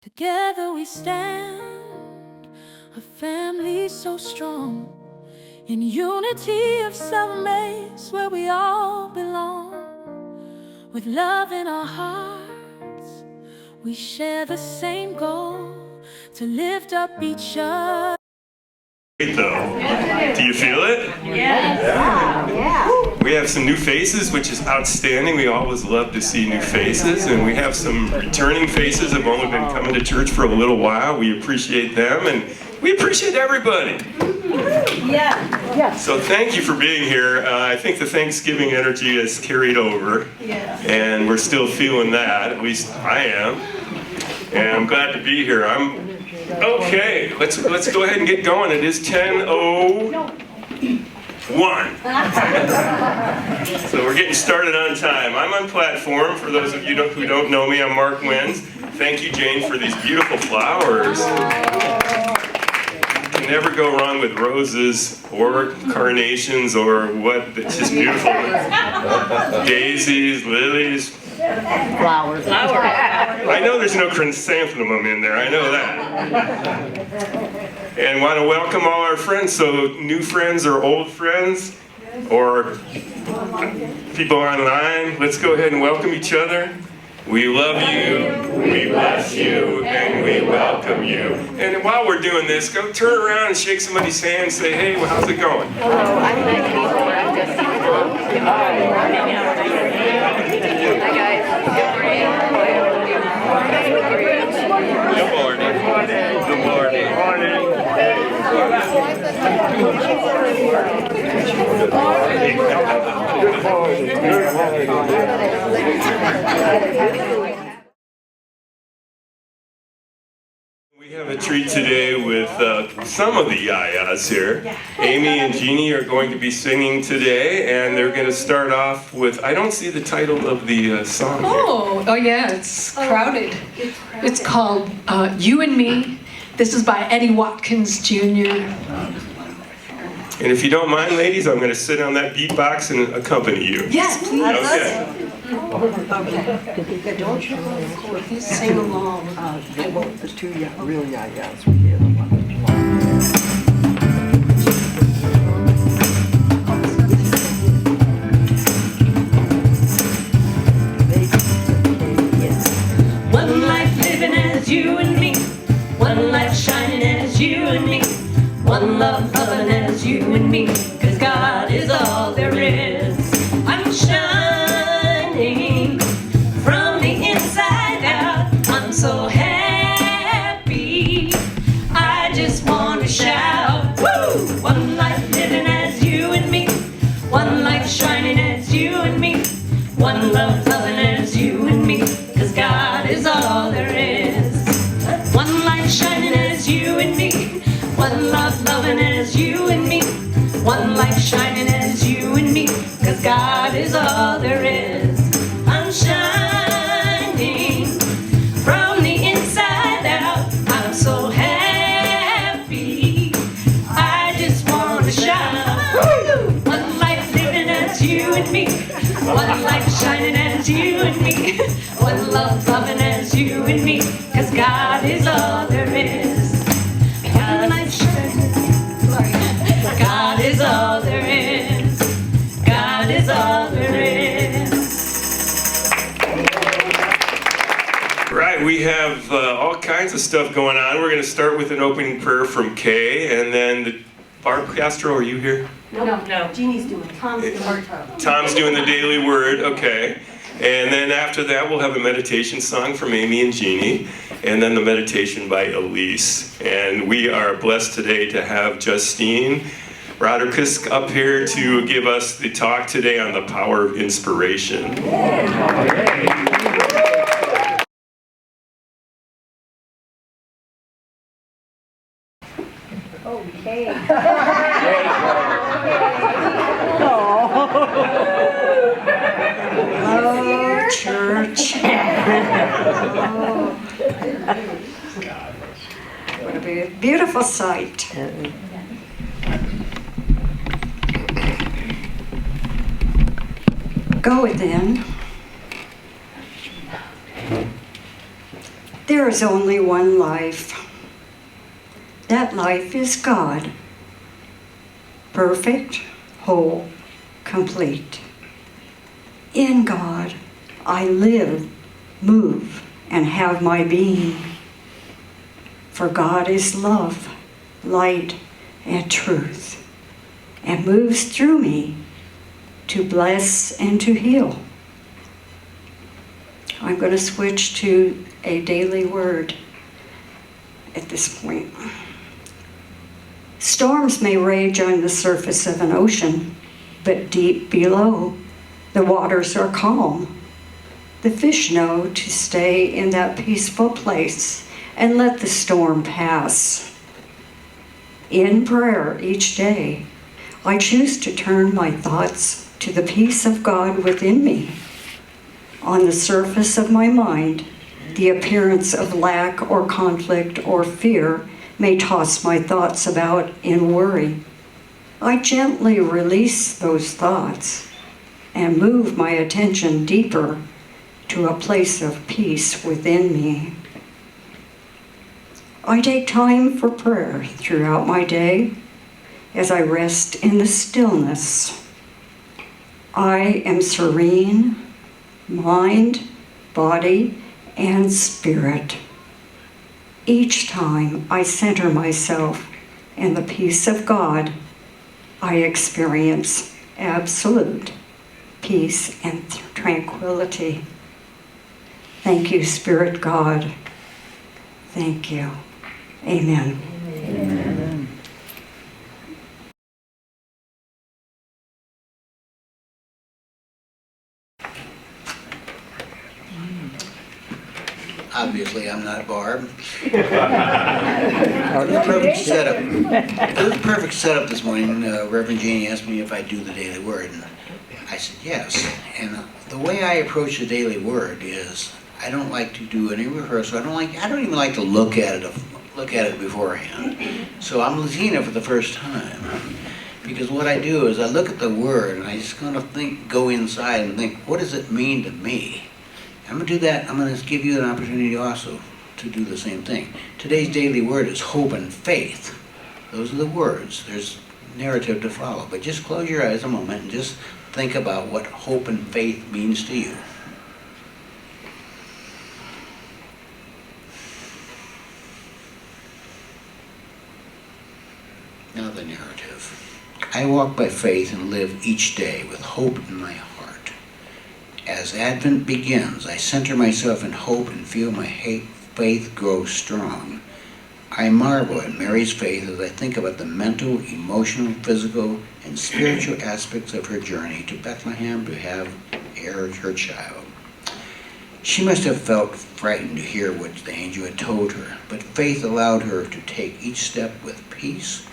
Together we stand, a family so strong, in unity of self-maze where we all belong. With love in our hearts, we share the same goal, to lift up each other. Great though. Do you feel it? Yeah. We have some new faces, which is outstanding. We always love to see new faces, and we have some returning faces that have only been coming to church for a little while. We appreciate them, and we appreciate everybody. Yeah. So thank you for being here. I think the Thanksgiving energy has carried over, and we're still feeling that. At least I am, and I'm glad to be here. Okay, let's go ahead and get going. It is 10:01. So we're getting started on time. I'm on platform. For those of you who don't know me, I'm Mark Wenz. Thank you, Jane, for these beautiful flowers. You can never go wrong with roses or carnations or what. It's just beautiful. Daisies, lilies. Flowers. I know there's no chrysanthemum in there, I know that. And want to welcome all our friends, so new friends or old friends, or people online. Let's go ahead and welcome each other. We love you, we bless you, and we welcome you. And while we're doing this, go turn around and shake somebody's hand and say, hey, well, how's it going? Hello, I'm Justine. Hi guys. Good morning. Good morning. We have a treat today with some of the yayas here. Amy and Jeannie are going to be singing today, and they're going to start off with, I don't see the title of the song here. Oh yeah, it's crowded. It's called You and Me. This is by Eddie Watkins Jr. And if you don't mind, ladies, I'm going to sit on that beatbox and accompany you. Yes, please. Okay. Okay. Don't you please sing along. They won't, the two real yayas were here. One life living as you and me, one life shining as you and me, one love loving as you and me, 'cause God is all there is. I'm shining from the inside out, I'm so happy, I just want to shout, woo! One life living as you and me, one life shining as you and me, one love loving as you and me, 'cause God is all there is. One light shining as you and me, one love loving as you and me, one light shining as you and me, 'cause God is all there is. I'm shining from the inside out, I'm so happy, I just want to shout. One light living as you and me, one light shining as you and me, one love loving as you and me, 'cause God is all there is. One light shining, God is all there is. God is all there is. Right, we have all kinds of stuff going on. We're going to start with an opening prayer from Kay, and then Barb Castro, are you here? No. Jeannie's doing it. Tom's doing the daily word, okay. And then after that, we'll have a meditation song from Amy and Jeannie, and then the meditation by Elise. And we are blessed today to have Justine Rauterkus up here to give us the talk today on the power of inspiration. Okay. Oh, church. What a beautiful sight. Go within. There is only one life. That life is God. Perfect, whole, complete. In God, I live, move, and have my being. For God is love, light, and truth, and moves through me to bless and to heal. I'm going to switch to a daily word at this point. Storms may rage on the surface of an ocean, but deep below, the waters are calm. The fish know to stay in that peaceful place and let the storm pass. In prayer each day, I choose to turn my thoughts to the peace of God within me. On the surface of my mind, the appearance of lack or conflict or fear may toss my thoughts about in worry. I gently release those thoughts and move my attention deeper to a place of peace within me. I take time for prayer throughout my day as I rest in the stillness. I am serene, mind, body, and spirit. Each time I center myself in the peace of God, I experience absolute peace and tranquility. Thank you, Spirit God. Thank you. Amen. Amen. Obviously, I'm not Barb. It was a perfect setup. It was a perfect setup this morning. Reverend Jeanne asked me if I do the daily word, and I said yes. And the way I approach the daily word is I don't like to do any rehearsal. I don't even like to look at it beforehand. So I'm Latina for the first time. Because what I do is I look at the word and I just kind of go inside and think, what does it mean to me? I'm going to do that. I'm going to give you an opportunity also to do the same thing. Today's daily word is hope and faith. Those are the words. There's narrative to follow. But just close your eyes a moment and just think about what hope and faith means to you. Now the narrative. I walk by faith and live each day with hope in my heart. As Advent begins, I center myself in hope and feel my faith grow strong. I marvel at Mary's faith as I think about the mental, emotional, physical, and spiritual aspects of her journey to Bethlehem to have her child. She must have felt frightened to hear what the angel had told her, but faith allowed her to take each step with peace.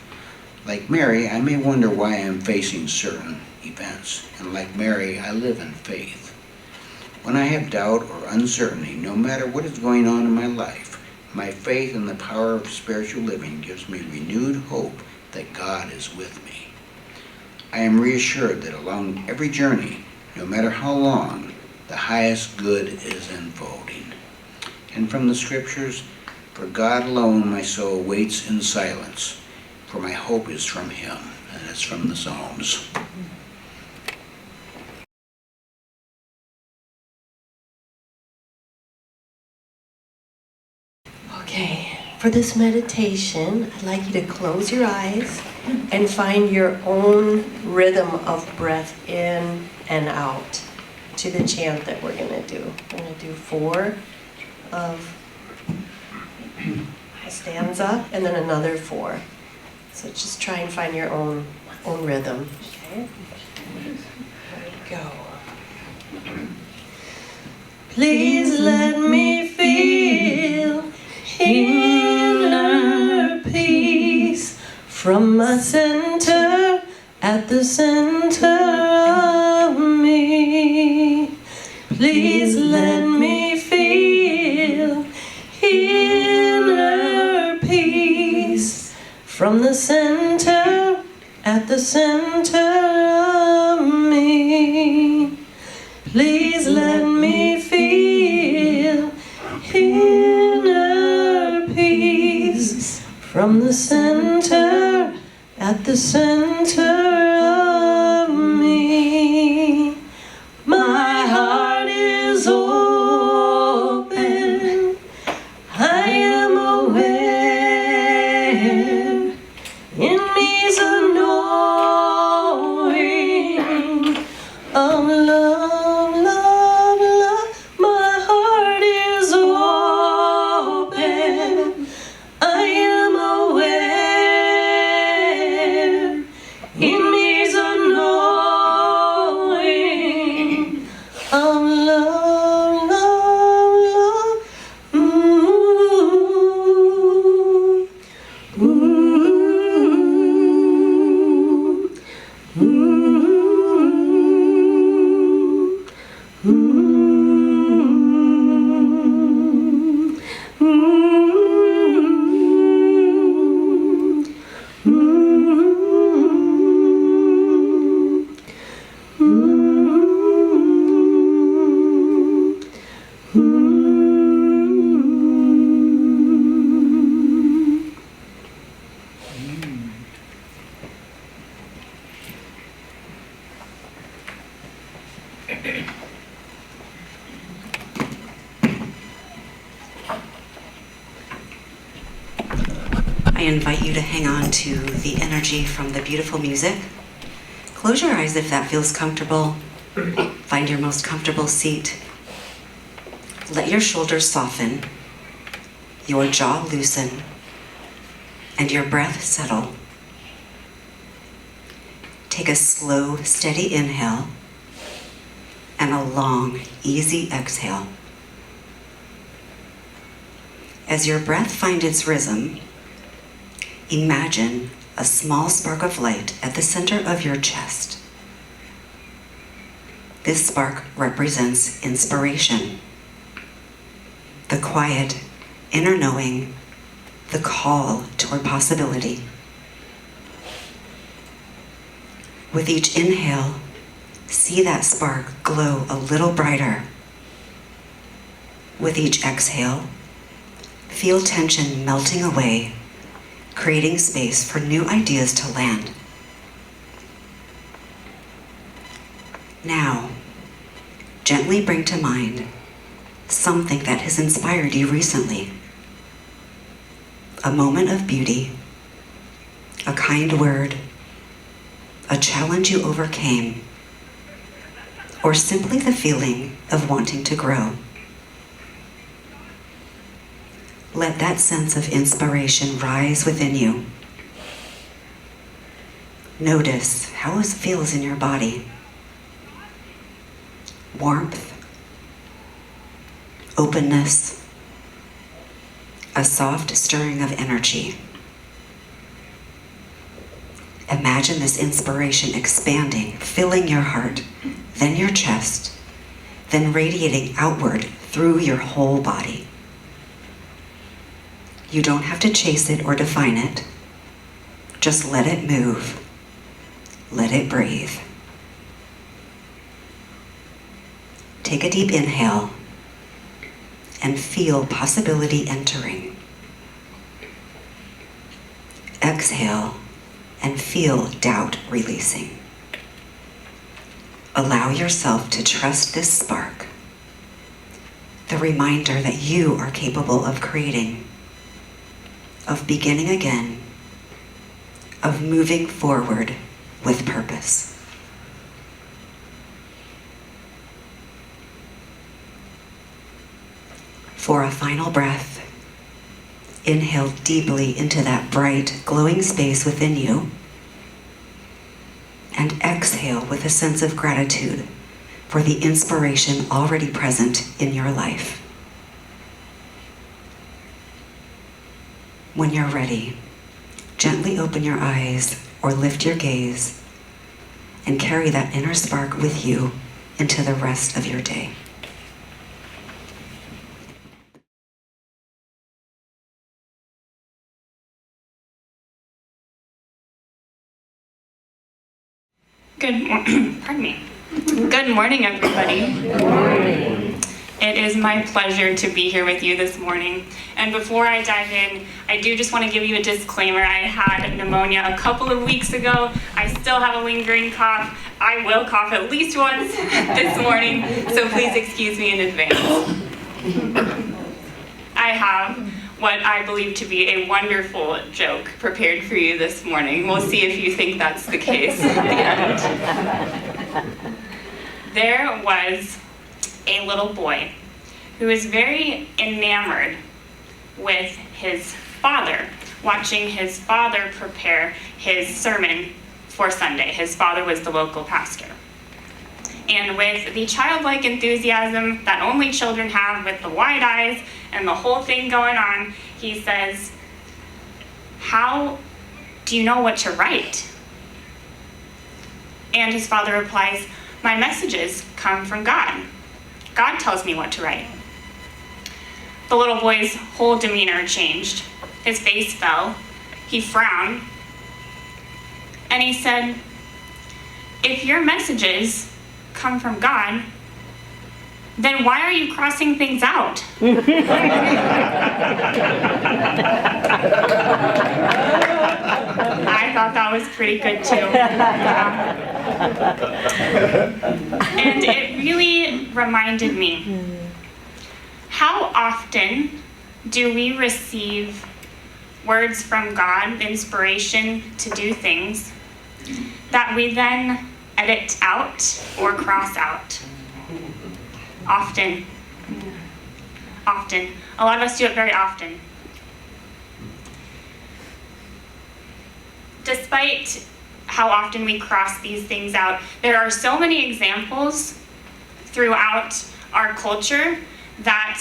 Like Mary, I may wonder why I am facing certain events, and like Mary, I live in faith. When I have doubt or uncertainty, no matter what is going on in my life, my faith in the power of spiritual living gives me renewed hope that God is with me. I am reassured that along every journey, no matter how long, the highest good is unfolding. And from the scriptures, for God alone my soul waits in silence, for my hope is from Him, and it's from the Psalms. Okay, for this meditation, I'd like you to close your eyes and find your own rhythm of breath in and out to the chant that we're going to do. We're going to do 4 of a stanza and then another 4. So just try and find your own rhythm. Okay? Here we go. Please let me feel inner peace from my center at the center of me. Please let me feel inner peace from the center at the center of me. Please let me feel inner peace from the center, at the center of me. My heart is open, I am aware, in me's a knowing of love, love, love. My heart is open, I am aware, in me's a knowing of love, love, love. Ooh, ooh, ooh, I invite you to hang on to the energy from the beautiful music. Close your eyes if that feels comfortable. Find your most comfortable seat. Let your shoulders soften, your jaw loosen, and your breath settle. Take a slow, steady inhale and a long, easy exhale. As your breath finds its rhythm, imagine a small spark of light at the center of your chest. This spark represents inspiration, the quiet, inner knowing, the call toward possibility. With each inhale, see that spark glow a little brighter. With each exhale, feel tension melting away, creating space for new ideas to land. Now, gently bring to mind something that has inspired you recently. A moment of beauty, a kind word, a challenge you overcame, or simply the feeling of wanting to grow. Let that sense of inspiration rise within you. Notice how it feels in your body. Warmth, openness, a soft stirring of energy. Imagine this inspiration expanding, filling your heart, then your chest, then radiating outward through your whole body. You don't have to chase it or define it. Just let it move. Let it breathe. Take a deep inhale and feel possibility entering. Exhale and feel doubt releasing. Allow yourself to trust this spark, the reminder that you are capable of creating, of beginning again, of moving forward with purpose. For a final breath, inhale deeply into that bright, glowing space within you, and exhale with a sense of gratitude for the inspiration already present in your life. When you're ready, gently open your eyes or lift your gaze and carry that inner spark with you into the rest of your day. Pardon me. Good morning, everybody. Good morning. It is my pleasure to be here with you this morning. And before I dive in, I do just want to give you a disclaimer. I had pneumonia a couple of weeks ago. I still have a lingering cough. I will cough at least once this morning, so please excuse me in advance. I have what I believe to be a wonderful joke prepared for you this morning. We'll see if you think that's the case at the end. There was a little boy who was very enamored with his father, watching his father prepare his sermon for Sunday. His father was the local pastor. And with the childlike enthusiasm that only children have, with the wide eyes and the whole thing going on, he says, "How do you know what to write?" And his father replies, "My messages come from God. God tells me what to write." The little boy's whole demeanor changed. His face fell. He frowned. And he said, "If your messages come from God, then why are you crossing things out?" I thought that was pretty good too. And it really reminded me, how often do we receive words from God, inspiration to do things, that we then edit out or cross out? Often. Often. A lot of us do it very often. Despite how often we cross these things out, there are so many examples throughout our culture that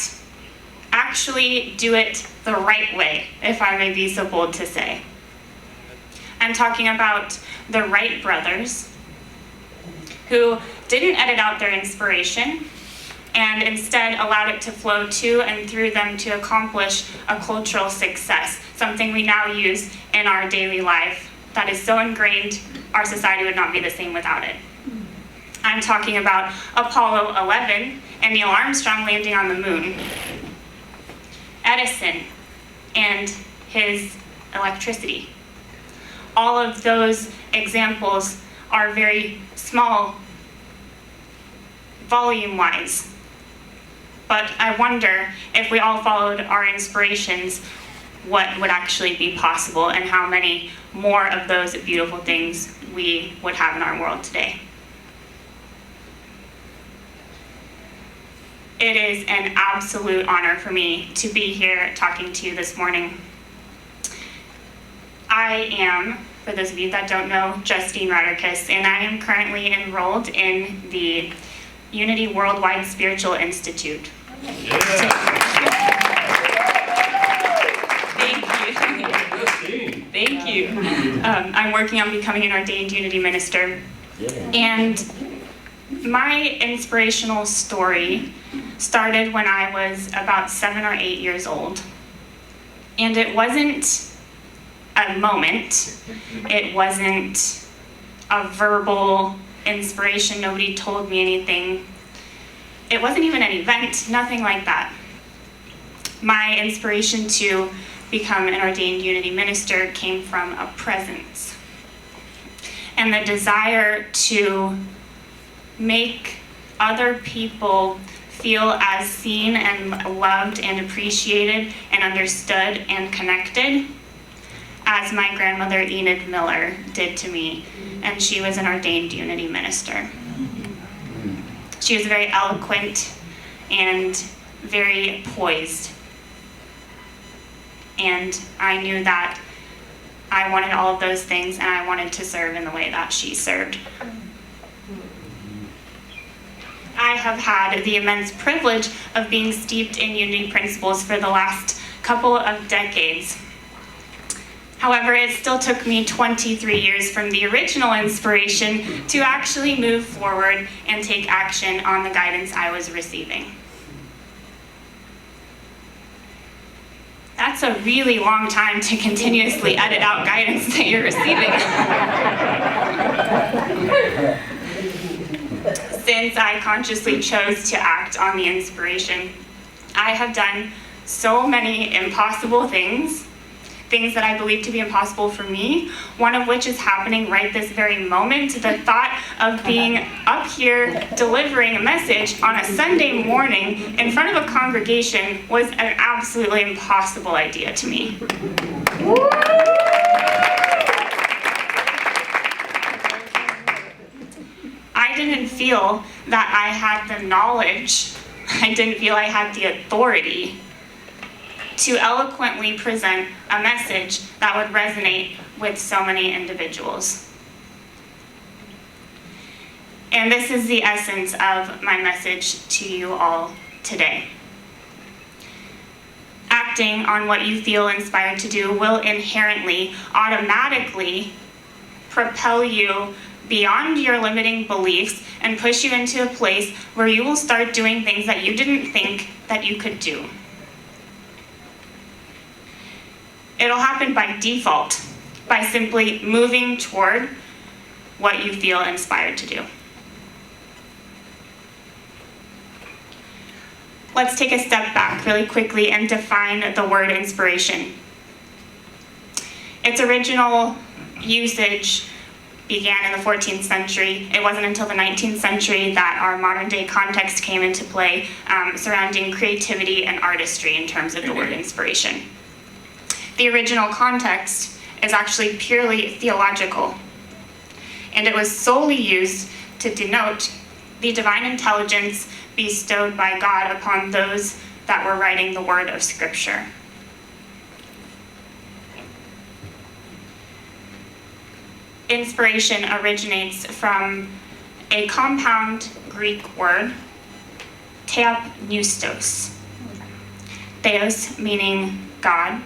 actually do it the right way, if I may be so bold to say. I'm talking about the Wright brothers, who didn't edit out their inspiration and instead allowed it to flow to and through them to accomplish a cultural success, something we now use in our daily life that is so ingrained our society would not be the same without it. I'm talking about Apollo 11 and Neil Armstrong landing on the moon, Edison and his electricity. All of those examples are very small volume-wise, but I wonder if we all followed our inspirations, what would actually be possible and how many more of those beautiful things we would have in our world today. It is an absolute honor for me to be here talking to you this morning. I am, for those of you that don't know, Justine Rauterkus, and I am currently enrolled in the Unity Worldwide Spiritual Institute. Yeah. Thank you. I'm working on becoming an ordained Unity minister. And my inspirational story started when I was about 7 or 8 years old. And it wasn't a moment. It wasn't a verbal inspiration. Nobody told me anything. It wasn't even an event, nothing like that. My inspiration to become an ordained Unity minister came from a presence and the desire to make other people feel as seen and loved and appreciated and understood and connected as my grandmother Enid Miller did to me, and she was an ordained Unity minister. She was very eloquent and very poised. And I knew that I wanted all of those things, and I wanted to serve in the way that she served. I have had the immense privilege of being steeped in Unity principles for the last couple of decades. However, it still took me 23 years from the original inspiration to actually move forward and take action on the guidance I was receiving. That's a really long time to continuously edit out guidance that you're receiving. Since since I consciously chose to act on the inspiration. I have done so many impossible things that I believe to be impossible for me, one of which is happening right this very moment. The thought of being up here delivering a message on a Sunday morning in front of a congregation was an absolutely impossible idea to me. I didn't feel that I had the knowledge, I didn't feel I had the authority to eloquently present a message that would resonate with so many individuals. And this is the essence of my message to you all today. Acting on what you feel inspired to do will inherently, automatically propel you beyond your limiting beliefs and push you into a place where you will start doing things that you didn't think that you could do. It'll happen by default, by simply moving toward what you feel inspired to do. Let's take a step back really quickly and define the word inspiration. Its original usage began in the 14th century. It wasn't until the 19th century that our modern day context came into play surrounding creativity and artistry in terms of the word inspiration. The original context is actually purely theological, and it was solely used to denote the divine intelligence bestowed by God upon those that were writing the word of Scripture. Inspiration originates from a compound Greek word, theopneustos. Theos meaning God,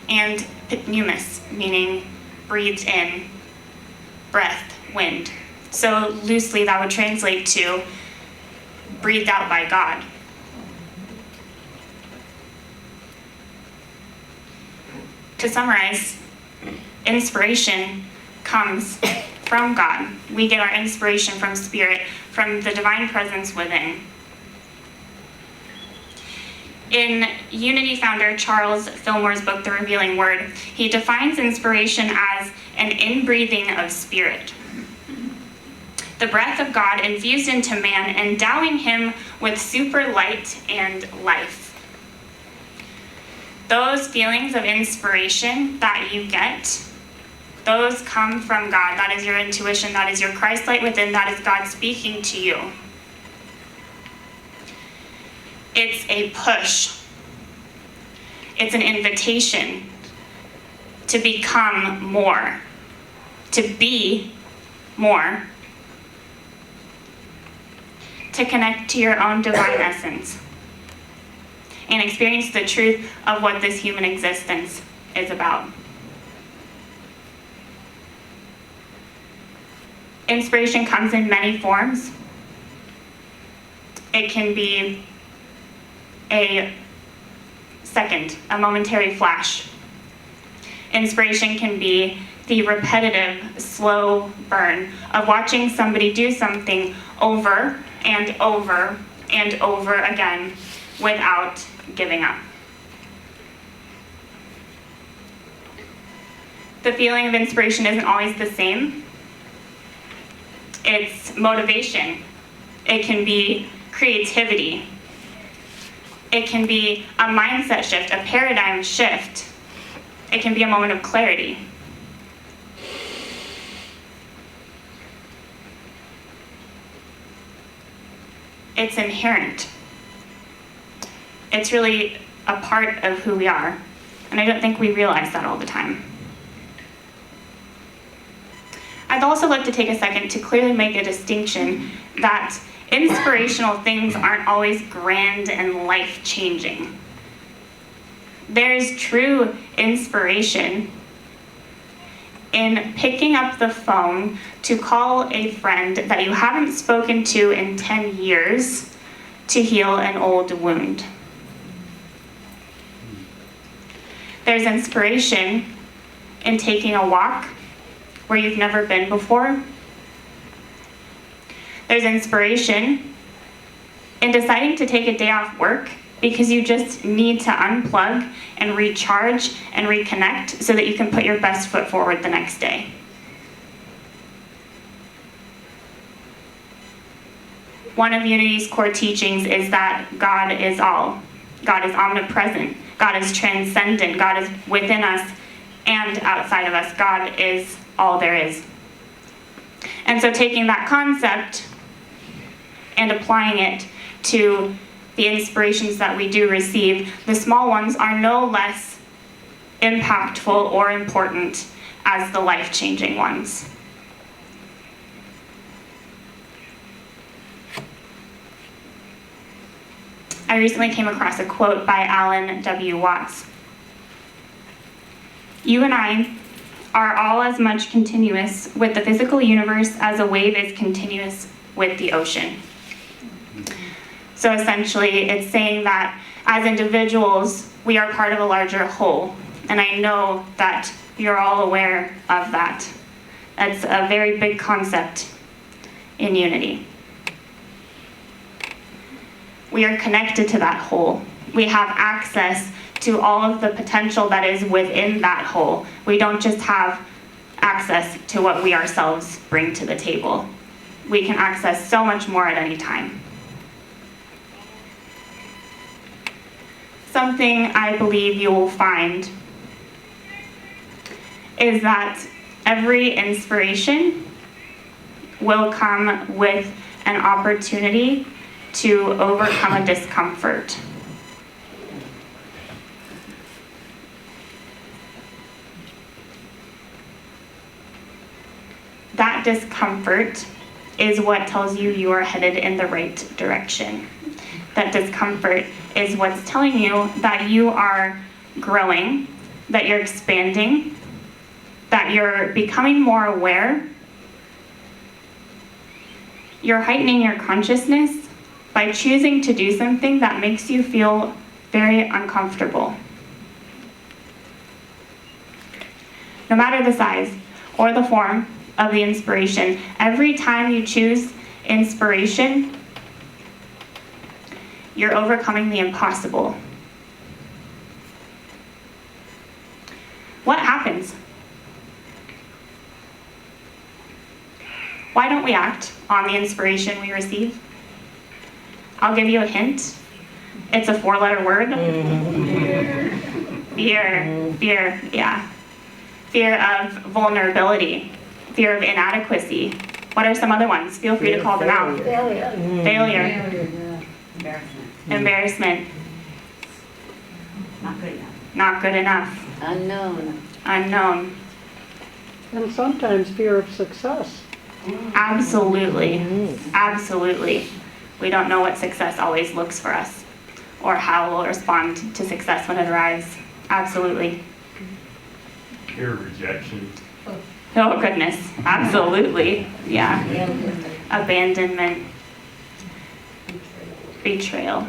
and pneumos meaning breathed in, breath, wind. So loosely that would translate to breathed out by God. To summarize, inspiration comes from God. We get our inspiration from Spirit, from the divine presence within. In Unity founder Charles Fillmore's book, The Revealing Word, he defines inspiration as an inbreathing of Spirit. The breath of God infused into man, endowing him with super light and life. Those feelings of inspiration that you get, those come from God. That is your intuition. That is your Christ light within. That is God speaking to you. It's a push. It's an invitation to become more, to be more, to connect to your own divine essence and experience the truth of what this human existence is about. Inspiration comes in many forms. It can be a second, a momentary flash. Inspiration can be the repetitive, slow burn of watching somebody do something over and over and over again without giving up. The feeling of inspiration isn't always the same. It's motivation. It can be creativity. It can be a mindset shift, a paradigm shift. It can be a moment of clarity. It's inherent. It's really a part of who we are. And I don't think we realize that all the time. I'd also like to take a second to clearly make a distinction that inspirational things aren't always grand and life-changing. There's true inspiration in picking up the phone to call a friend that you haven't spoken to in 10 years to heal an old wound. There's inspiration in taking a walk where you've never been before. There's inspiration in deciding to take a day off work because you just need to unplug and recharge and reconnect so that you can put your best foot forward the next day. One of Unity's core teachings is that God is all. God is omnipresent. God is transcendent. God is within us and outside of us. God is all there is. And so taking that concept and applying it to the inspirations that we do receive, the small ones are no less impactful or important as the life-changing ones. I recently came across a quote by Alan W. Watts. "You and I are all as much continuous with the physical universe as a wave is continuous with the ocean." So essentially, it's saying that as individuals, we are part of a larger whole. And I know that you're all aware of that. That's a very big concept in unity. We are connected to that whole. We have access to all of the potential that is within that whole. We don't just have access to what we ourselves bring to the table. We can access so much more at any time. Something I believe you will find is that every inspiration will come with an opportunity to overcome a discomfort. That discomfort is what tells you you are headed in the right direction. That discomfort is what's telling you that you are growing, that you're expanding, that you're becoming more aware. You're heightening your consciousness by choosing to do something that makes you feel very uncomfortable. No matter the size or the form of the inspiration, every time you choose inspiration, you're overcoming the impossible. What happens? Why don't we act on the inspiration we receive? I'll give you a hint. It's a 4-letter word. Fear. Fear, yeah. Fear of vulnerability. Fear of inadequacy. What are some other ones? Feel free to call them out. Failure. Embarrassment. Not good enough. Not good enough. Unknown. And sometimes fear of success. Absolutely. Absolutely. We don't know what success always looks for us or how we'll respond to success when it arrives. Absolutely. Fear of rejection. Oh, goodness. Absolutely. Yeah. Abandonment. Betrayal.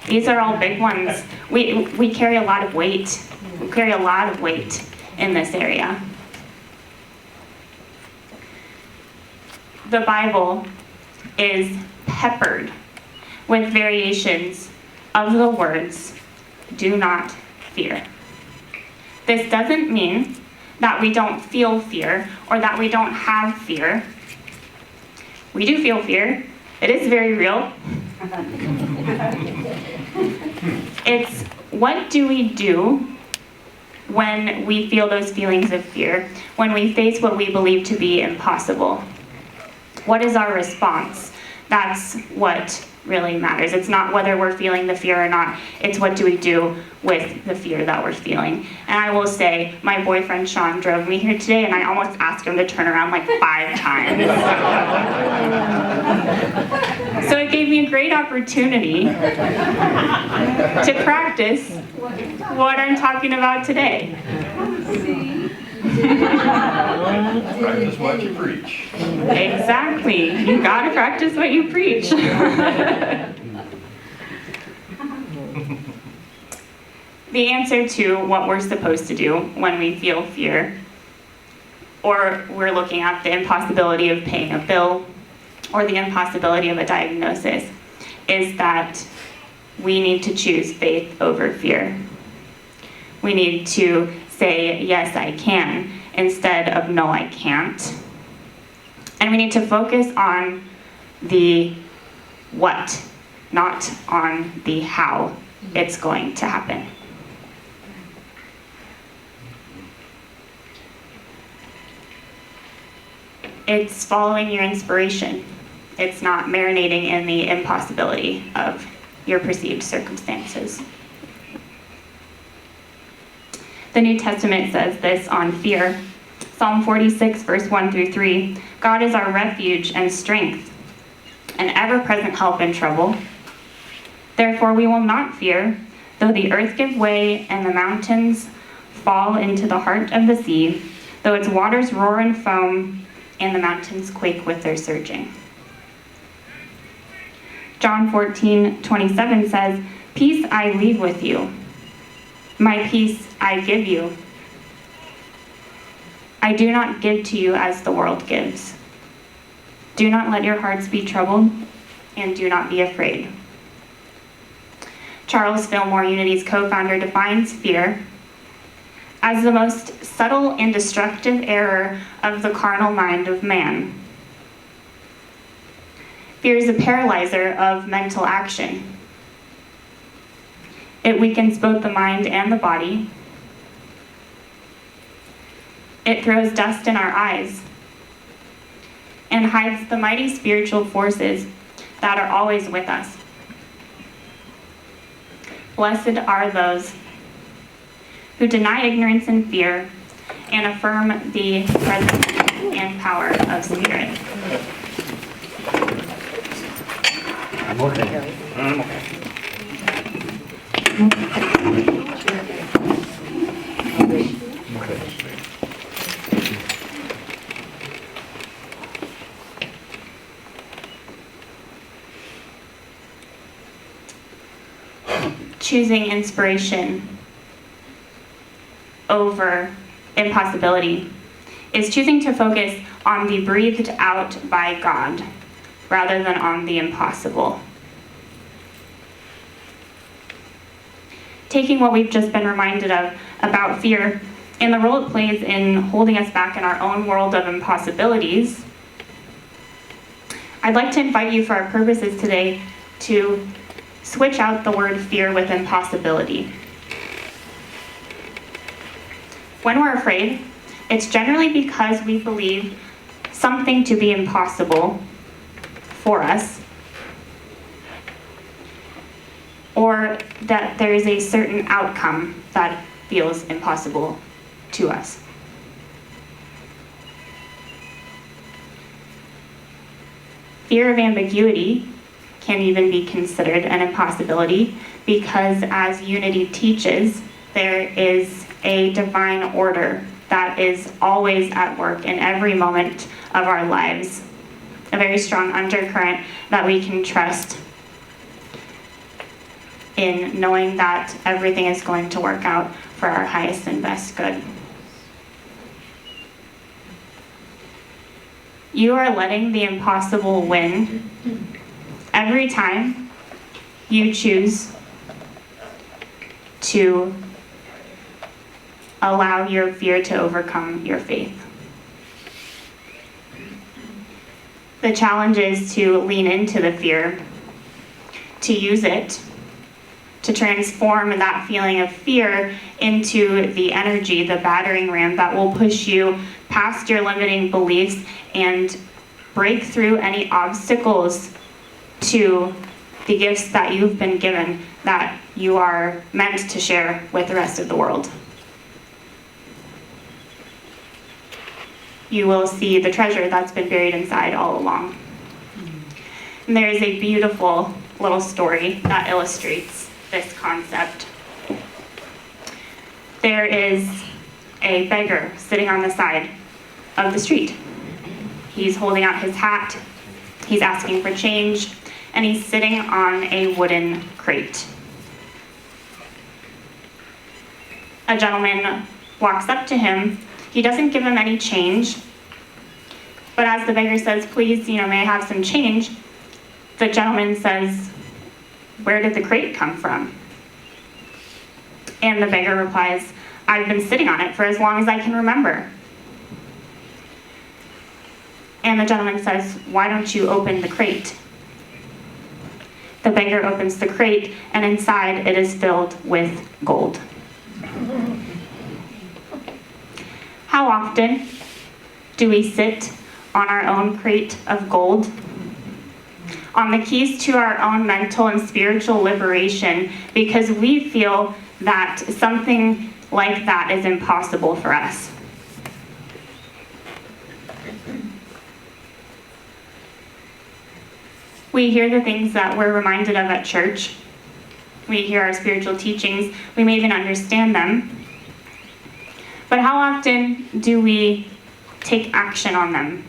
These are all big ones. We carry a lot of weight. We carry a lot of weight in this area. The Bible is peppered with variations of the words, "do not fear." This doesn't mean that we don't feel fear or that we don't have fear. We do feel fear. It is very real. It's what do we do when we feel those feelings of fear, when we face what we believe to be impossible? What is our response? That's what really matters. It's not whether we're feeling the fear or not. It's what do we do with the fear that we're feeling. And I will say, my boyfriend Sean drove me here today and I almost asked him to turn around like 5 times. So it gave me a great opportunity to practice what I'm talking about today. Practice what you preach. Exactly. You gotta practice what you preach. The answer to what we're supposed to do when we feel fear or we're looking at the impossibility of paying a bill or the impossibility of a diagnosis, is that we need to choose faith over fear. We need to say, yes, I can, instead of no, I can't. And we need to focus on the what, not on the how it's going to happen. It's following your inspiration. It's not marinating in the impossibility of your perceived circumstances. The New Testament says this on fear. Psalm 46, verse 1 through 3. God is our refuge and strength, an ever-present help in trouble. Therefore we will not fear, though the earth give way and the mountains fall into the heart of the sea, though its waters roar and foam, and the mountains quake with their surging. John 14:27 says, peace I leave with you. My peace I give you. I do not give to you as the world gives. Do not let your hearts be troubled, and do not be afraid. Charles Fillmore, Unity's co-founder, defines fear as the most subtle and destructive error of the carnal mind of man. Fear is a paralyzer of mental action. It weakens both the mind and the body. It throws dust in our eyes and hides the mighty spiritual forces that are always with us. Blessed are those who deny ignorance and fear and affirm the presence and power of Spirit. I'm okay. I'm okay. Choosing inspiration over impossibility is choosing to focus on the breathed out by God rather than on the impossible. Taking what we've just been reminded of about fear and the role it plays in holding us back in our own world of impossibilities, I'd like to invite you for our purposes today to switch out the word fear with impossibility. When we're afraid, it's generally because we believe something to be impossible for us, or that there is a certain outcome that feels impossible to us. Fear of ambiguity can even be considered an impossibility because, as Unity teaches, there is a divine order that is always at work in every moment of our lives. A very strong undercurrent that we can trust in knowing that everything is going to work out for our highest and best good. You are letting the impossible win every time you choose to allow your fear to overcome your faith. The challenge is to lean into the fear, to use it, to transform that feeling of fear into the energy, the battering ram that will push you past your limiting beliefs and break through any obstacles to the gifts that you've been given that you are meant to share with the rest of the world. You will see the treasure that's been buried inside all along. And there is a beautiful little story that illustrates this concept. There is a beggar sitting on the side of the street. He's holding out his hat, he's asking for change, and he's sitting on a wooden crate. A gentleman walks up to him He doesn't give him any change. But as the beggar says, please, may I have some change? The gentleman says, where did the crate come from? And the beggar replies, I've been sitting on it for as long as I can remember. And the gentleman says, why don't you open the crate? The beggar opens the crate, and inside it is filled with gold. How often do we sit on our own crate of gold? On the keys to our own mental and spiritual liberation, because we feel that something like that is impossible for us. We hear the things that we're reminded of at church. We hear our spiritual teachings. We may even understand them. But how often do we take action on them?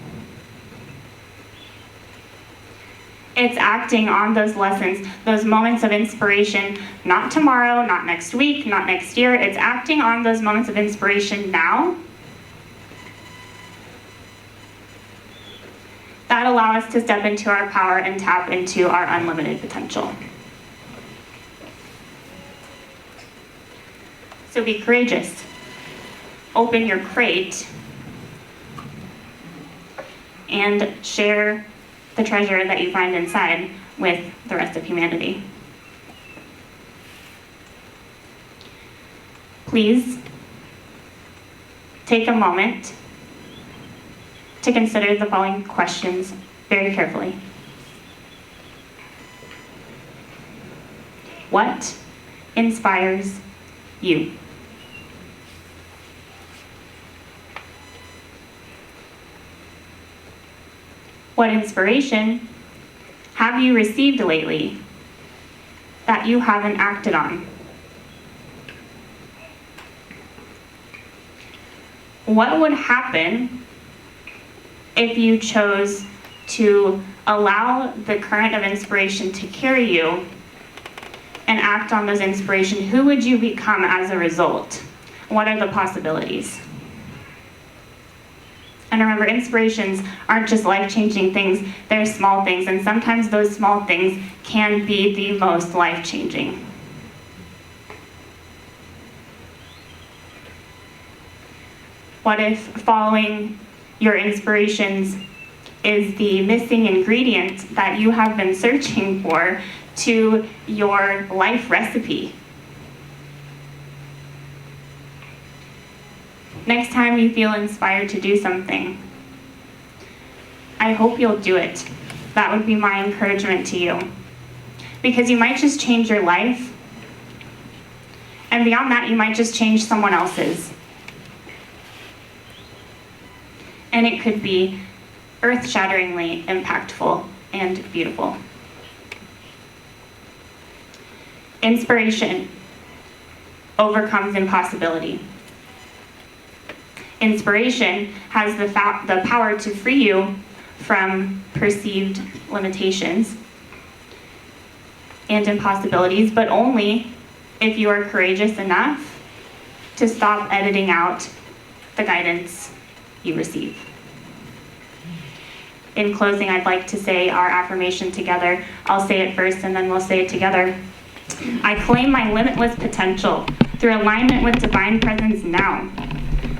It's acting on those lessons, those moments of inspiration, not tomorrow, not next week, not next year. It's acting on those moments of inspiration now that allow us to step into our power and tap into our unlimited potential. So be courageous. Open your crate and share the treasure that you find inside with the rest of humanity. Please take a moment to consider the following questions very carefully. What inspires you? What inspiration have you received lately that you haven't acted on? What would happen if you chose to allow the current of inspiration to carry you and act on those inspirations? Who would you become as a result? What are the possibilities? And remember, inspirations aren't just life-changing things, they're small things, and sometimes those small things can be the most life-changing. What if following your inspirations is the missing ingredient that you have been searching for to your life recipe? Next time you feel inspired to do something, I hope you'll do it. That would be my encouragement to you. Because you might just change your life, and beyond that, you might just change someone else's. And it could be earth-shatteringly impactful and beautiful. Inspiration overcomes impossibility. Inspiration has the power to free you from perceived limitations and impossibilities, but only if you are courageous enough to stop editing out the guidance you receive. In closing, I'd like to say our affirmation together. I'll say it first and then we'll say it together. I claim my limitless potential through alignment with divine presence now.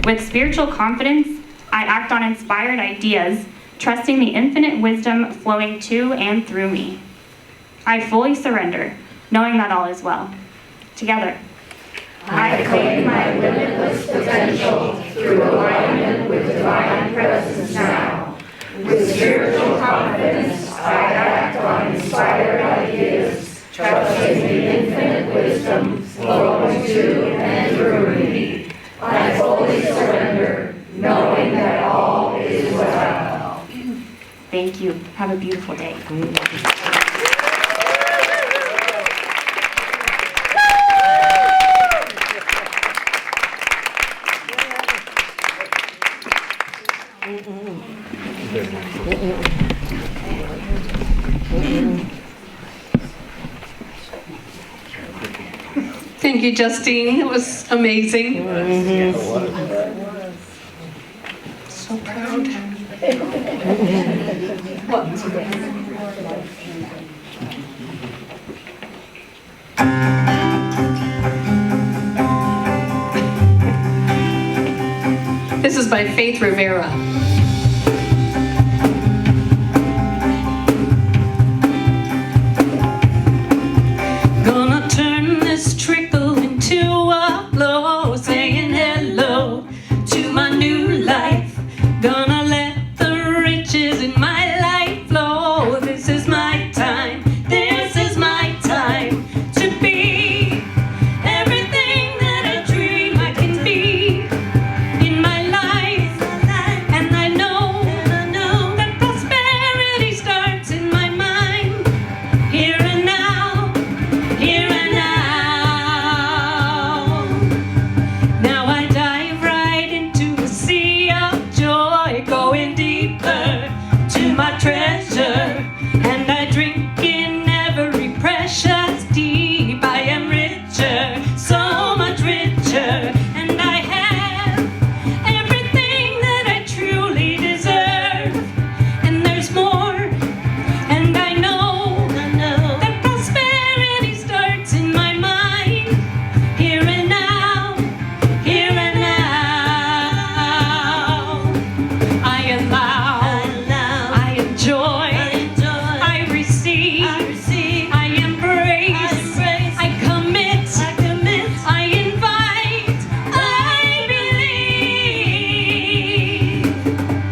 With spiritual confidence, I act on inspired ideas, trusting the infinite wisdom flowing to and through me. I fully surrender, knowing that all is well. Together. I claim my limitless potential through alignment with divine presence now. With spiritual confidence, I act on inspired ideas, trusting the infinite wisdom flowing to and through me. I fully surrender, knowing that all is well. Thank you. Have a beautiful day. Thank you, Justine. It was amazing. This is by Faith Rivera. Gonna turn this trickle into a flow, saying hello to my new life. Gonna let the riches in my life flow. This is my time, this is my time to be everything that I dream I can be in my life. And I know that prosperity starts in my mind, here and now, here and now. Now I dive right into a sea of joy, going deeper to my treasure, and I drink in every precious deep. I am richer, so much richer, and I have everything that I truly deserve. And there's more, and I know that prosperity starts in my mind, here and now, here and now. I allow, I enjoy, I receive, I embrace, I commit, I invite, I believe.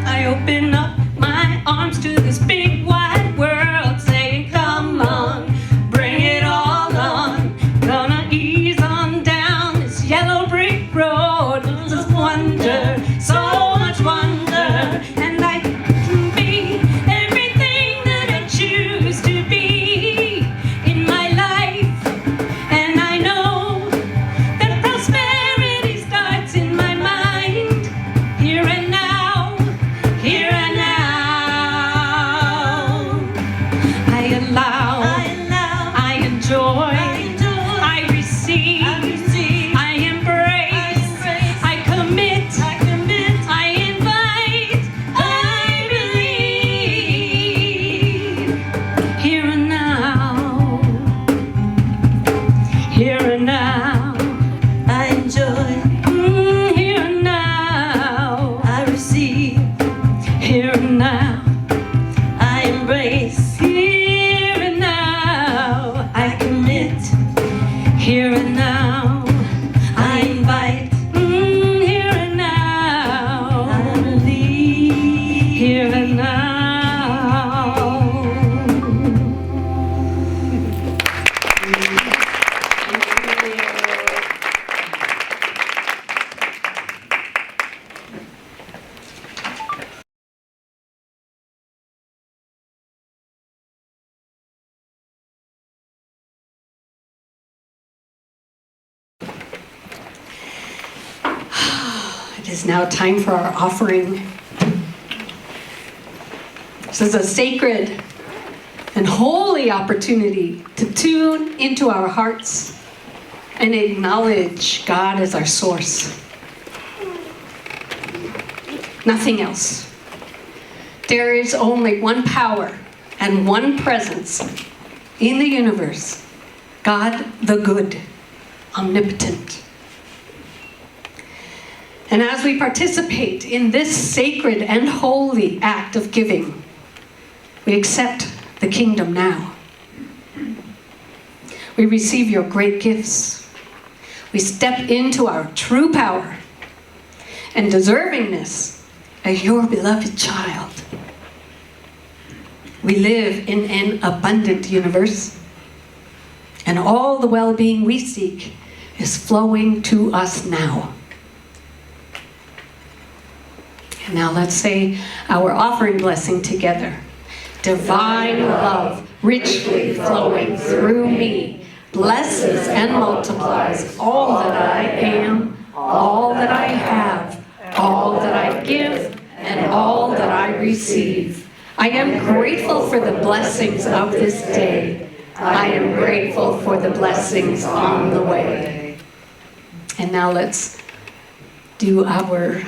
I open up my arms to this big wide world, saying, come on, bring it all on. Gonna ease on down this yellow brick road. This is wonder, so much wonder, and I can be everything that I choose to be in my life. And I know that prosperity starts in my mind, here and now, here and now. I allow, I enjoy, I receive, I embrace, I commit, I invite, I believe. Here and now, here and now, I enjoy. Here and now, I receive. Here and now, I embrace. Here and now, I commit. Here and now, I invite. Here and now, I believe. Here and now. It is now time for our offering. This is a sacred and holy opportunity to tune into our hearts and acknowledge God as our source. Nothing else. There is only one power and one presence in the universe, God the good, omnipotent. And as we participate in this sacred and holy act of giving, we accept the kingdom now. We receive your great gifts. We step into our true power and deservingness as your beloved child. We live in an abundant universe, and all the well-being we seek is flowing to us now. And now let's say our offering blessing together. Divine love richly flowing through me blesses and multiplies all that I am, all that I have, all that I give, and all that I receive. I am grateful for the blessings of this day. I am grateful for the blessings on the way. And now let's do our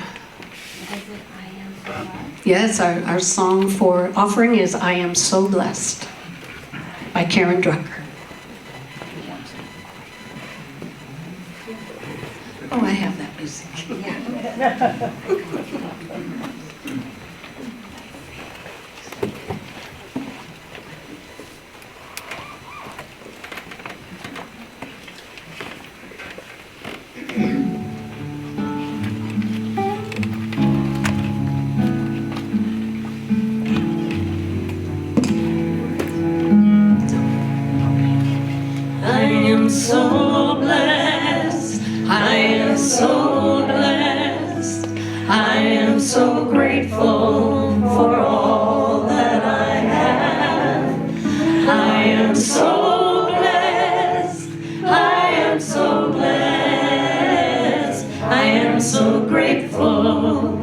Yes, our song for offering is I Am So Blessed by Karen Drucker. Oh, I have that music. I am so blessed, I am so blessed, I am so grateful for all that I have. I am so blessed, I am so blessed, I am so grateful,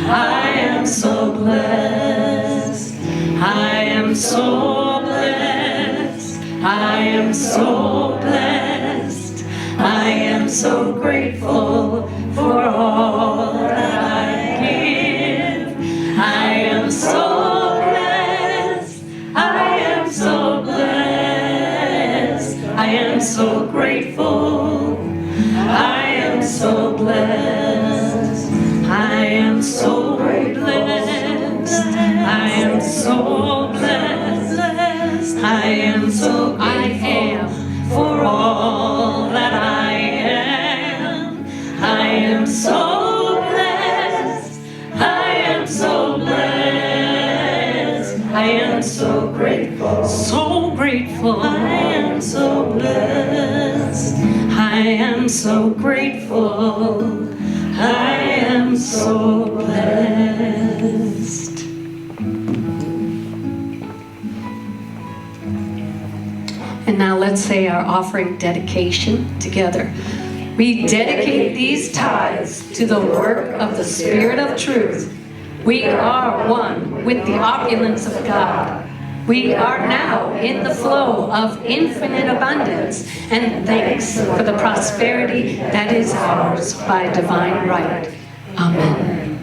I am so blessed, I am so blessed, I am so blessed, I am so grateful for all that I give. I am so blessed, I am so blessed, I am so grateful, I am so blessed, I am so blessed, I am so blessed, I am so grateful for all that I am. I am so blessed, I am so blessed, I am so grateful, so grateful, I am so blessed, I am so grateful, I am so blessed. And now let's say our offering dedication together. We dedicate these tithes to the work of the Spirit of truth. We are one with the opulence of God. We are now in the flow of infinite abundance, and thanks for the prosperity that is ours by divine right. Amen.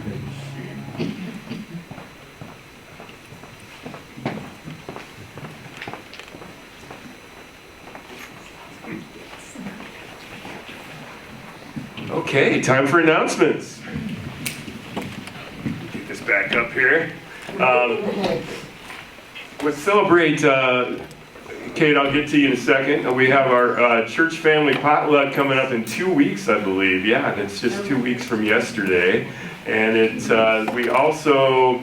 Okay, time for announcements. Get this back up here. Let's celebrate, Kate, I'll get to you in a second. We have our church family potluck coming up in 2 weeks, I believe. Yeah, and it's just 2 weeks from yesterday. And we also,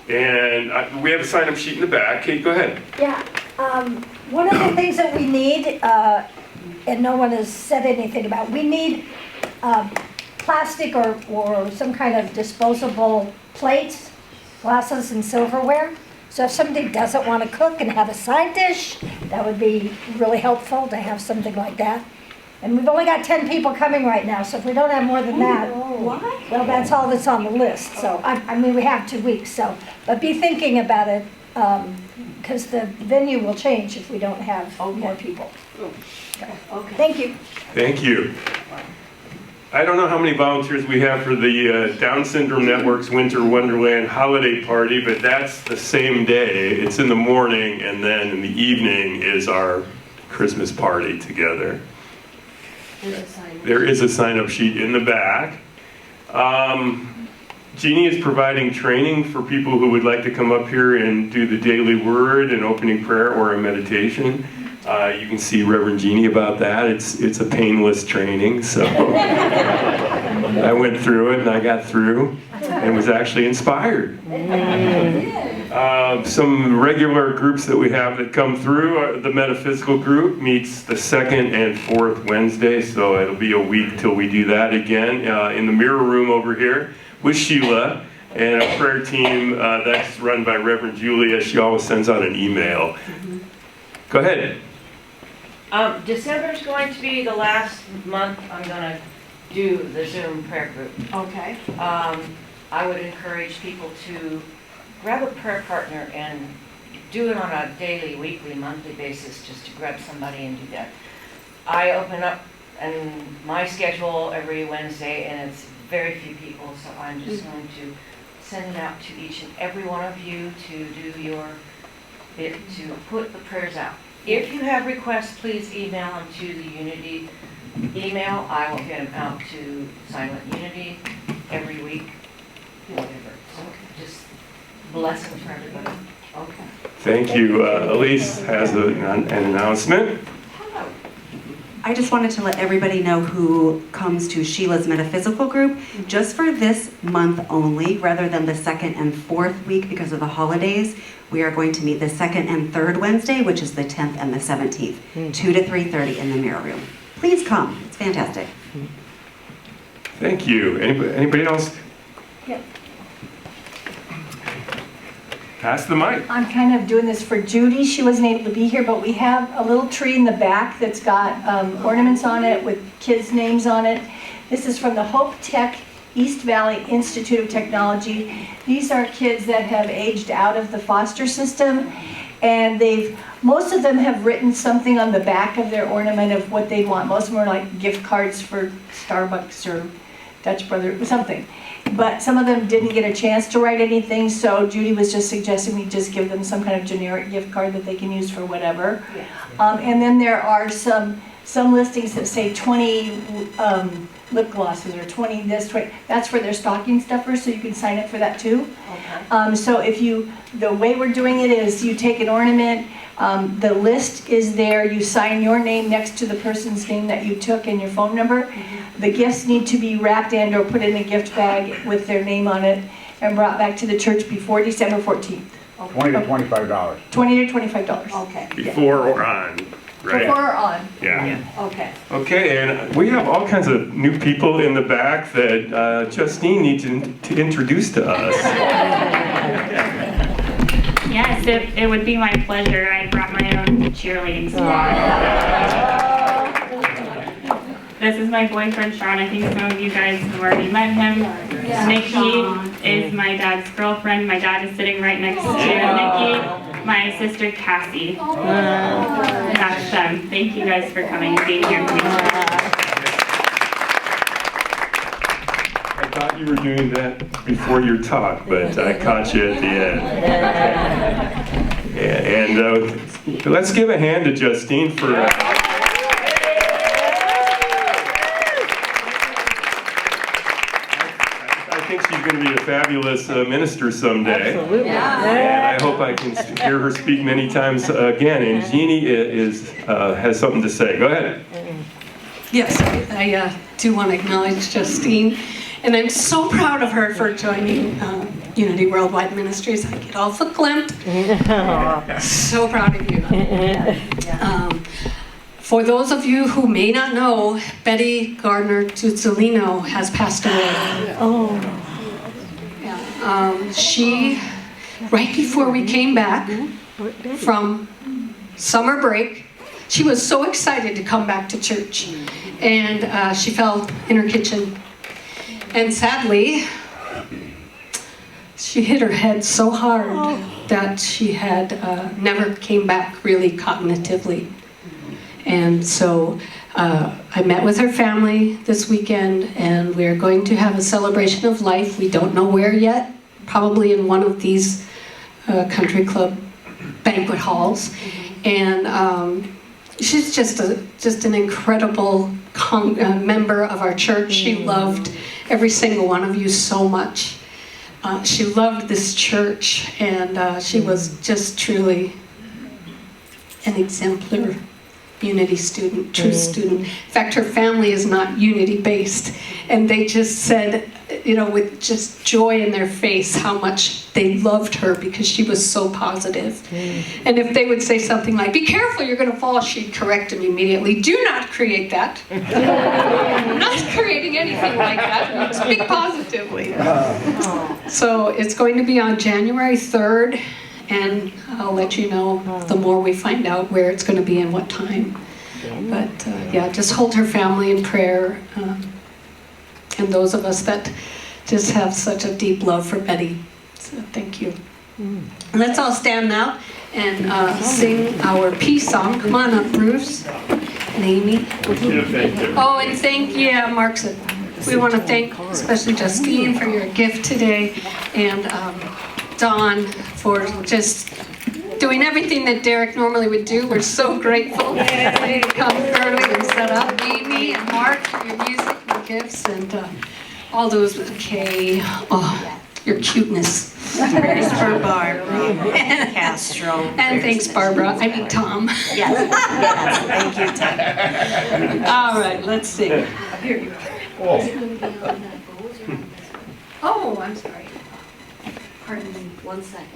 we have a sign-up sheet in the back. Kate, go ahead. Yeah, one of the things that we need, and no one has said anything about, we need plastic or some kind of disposable plates, glasses, and silverware. So if somebody doesn't want to cook and have a side dish, that would be really helpful to have something like that. And we've only got 10 people coming right now, so if we don't have more than that, well, that's all that's on the list. So, I mean, we have 2 weeks, so, but be thinking about it, because the venue will change if we don't have more people. Okay. Thank you. Thank you. I don't know how many volunteers we have for the Down Syndrome Network's Winter Wonderland holiday party, but that's the same day. It's in the morning, and then in the evening is our Christmas party together. There is a sign-up sheet in the back. Jeannie is providing training for people who would like to come up here and do the daily word, an opening prayer, or a meditation. You can see Reverend Jeannie about that. It's a painless training, so I went through it and I got through and was actually inspired. Some regular groups that we have that come through, the metaphysical group meets the second and fourth Wednesday, so it'll be a week till we do that again in the mirror room over here with Sheila and a prayer team that's run by Reverend Julia. She always sends out an email. Go ahead. December is going to be the last month I'm going to do the Zoom prayer group. Okay. I would encourage people to grab a prayer partner and do it on a daily, weekly, monthly basis, just to grab somebody and do that. I open up my schedule every Wednesday, and it's very few people, so I'm just going to send it out to each and every one of you to do your bit to put the prayers out. If you have requests, please email them to the Unity email. I will get them out to Silent Unity every week, whatever. So just blessings for everybody. Okay. Thank you. Elise has an announcement. I just wanted to let everybody know who comes to Sheila's Metaphysical group, just for this month only, rather than the second and fourth week because of the holidays. We are going to meet the second and third Wednesday, which is the 10th and the 17th, 2 to 3:30 in the Mirror Room. Please come. It's fantastic. Thank you. Anybody else? Yep. Pass the mic. I'm kind of doing this for Judy. She wasn't able to be here, but we have a little tree in the back that's got ornaments on it with kids' names on it. This is from the Hope Tech East Valley Institute of Technology. These are kids that have aged out of the foster system, and most of them have written something on the back of their ornament of what they want. Most of them are like gift cards for Starbucks or Dutch Brother, something. But some of them didn't get a chance to write anything, so Judy was just suggesting we just give them some kind of generic gift card that they can use for whatever. And then there are some listings that say 20 lip glosses or 20 this, 20, that's for their stocking stuffers, so you can sign up for that too. Okay. So the way we're doing it is you take an ornament, the list is there, you sign your name next to the person's name that you took and your phone number. Mm-hmm. The gifts need to be wrapped and or put in a gift bag with their name on it and brought back to the church before December 14th. Okay. $20 to $25. $20 to $25. Okay. Before or on, right? Before or on. Yeah. Okay. Okay, and we have all kinds of new people in the back that Justine needs to introduce to us. Yes, it would be my pleasure. I brought my own cheerleading squad. This is my boyfriend, Sean. I think some of you guys have already met him. Yeah. Nikki is my dad's girlfriend. My dad is sitting right next to Nikki. My sister, Cassie. And that's them. Thank you guys for coming and being here with me. I thought you were doing that before your talk, but I caught you at the end. And let's give a hand to Justine for... I think she's going to be a fabulous minister someday. Absolutely. Yeah. And I hope I can hear her speak many times again. And Jeannie has something to say. Go ahead. Yes, I do want to acknowledge Justine. And I'm so proud of her for joining Unity Worldwide Ministries. I get all verklempt. So proud of you. For those of you who may not know, Betty Gardner Tuzzolino has passed away. Oh. Yeah. She, right before we came back from summer break, she was so excited to come back to church. And she fell in her kitchen. And sadly, she hit her head so hard that she had never came back really cognitively. And so I met with her family this weekend, and we're going to have a celebration of life. We don't know where yet, probably in one of these country club banquet halls. And she's just an incredible member of our church. She loved every single one of you so much. She loved this church, and she was just truly an exemplar Unity student, true student. In fact, her family is not Unity based, and they just said, you know, with just joy in their face, how much they loved her because she was so positive. And if they would say something like, "Be careful, you're going to fall," she'd correct them immediately. Do not create that. I'm not creating anything like that. Speak positively. So it's going to be on January 3rd. And I'll let you know the more we find out where it's going to be and what time. But yeah, just hold her family in prayer. And those of us that just have such a deep love for Betty. So thank you. Let's all stand now and sing our peace song. Come on up, Bruce and Amy. Oh, and thank you. Yeah, Mark said. We want to thank especially Justine for your gift today, and Dawn for just doing everything that Derek normally would do. We're so grateful that you come early and set up. Amy and Mark for your music, your gifts, and all those with Kay. Oh, your cuteness. Prayers for Barbara Castro. And thanks, Barbara. I mean, Tom. Yes, thank you, Tom. All right, let's see. Here you go. Oh, I'm sorry. Pardon me. 1 second.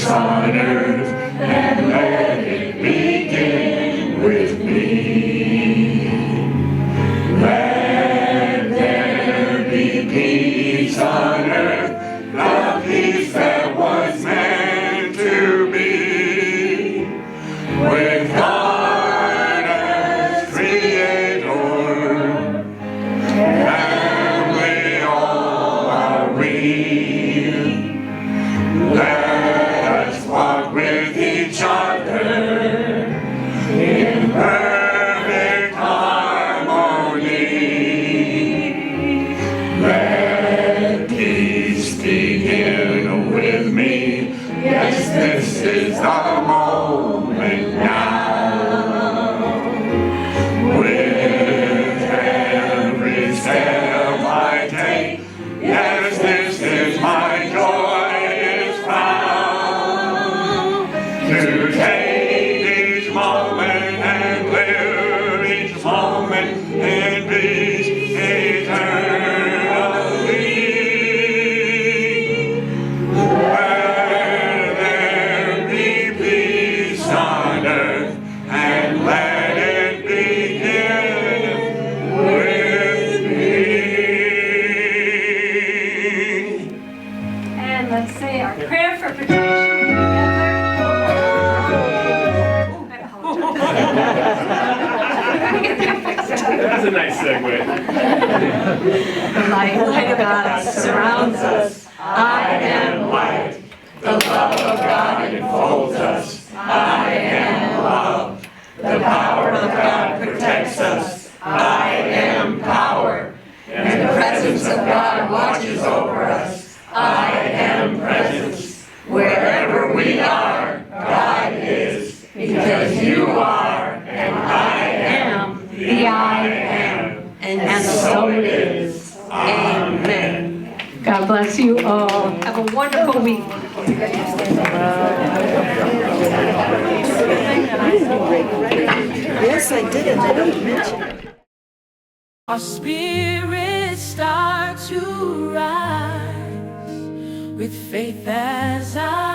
On earth, and let it begin with me. Let there be peace on earth, the peace that was meant to be, with God as creator, family all are we. Walk with each other in perfect harmony. Let peace begin with me. Yes, this is the moment now. With every step I take, yes, this is my joy. To take each moment and live each moment in peace eternally. Let there be peace on earth, and let it begin with me. And let's say our prayer for protection. That's a nice segue. The light of God surrounds us. I am light. The love of God enfolds us. I am love. The power of God protects us. I am power. And the presence of God watches over us. I am presence. Wherever we are, God is, because you are, and I am the I am. And so it is. Amen. God bless you all. Have a wonderful week. Yes, I did, and I don't mention it. Our spirits start to rise with faith as I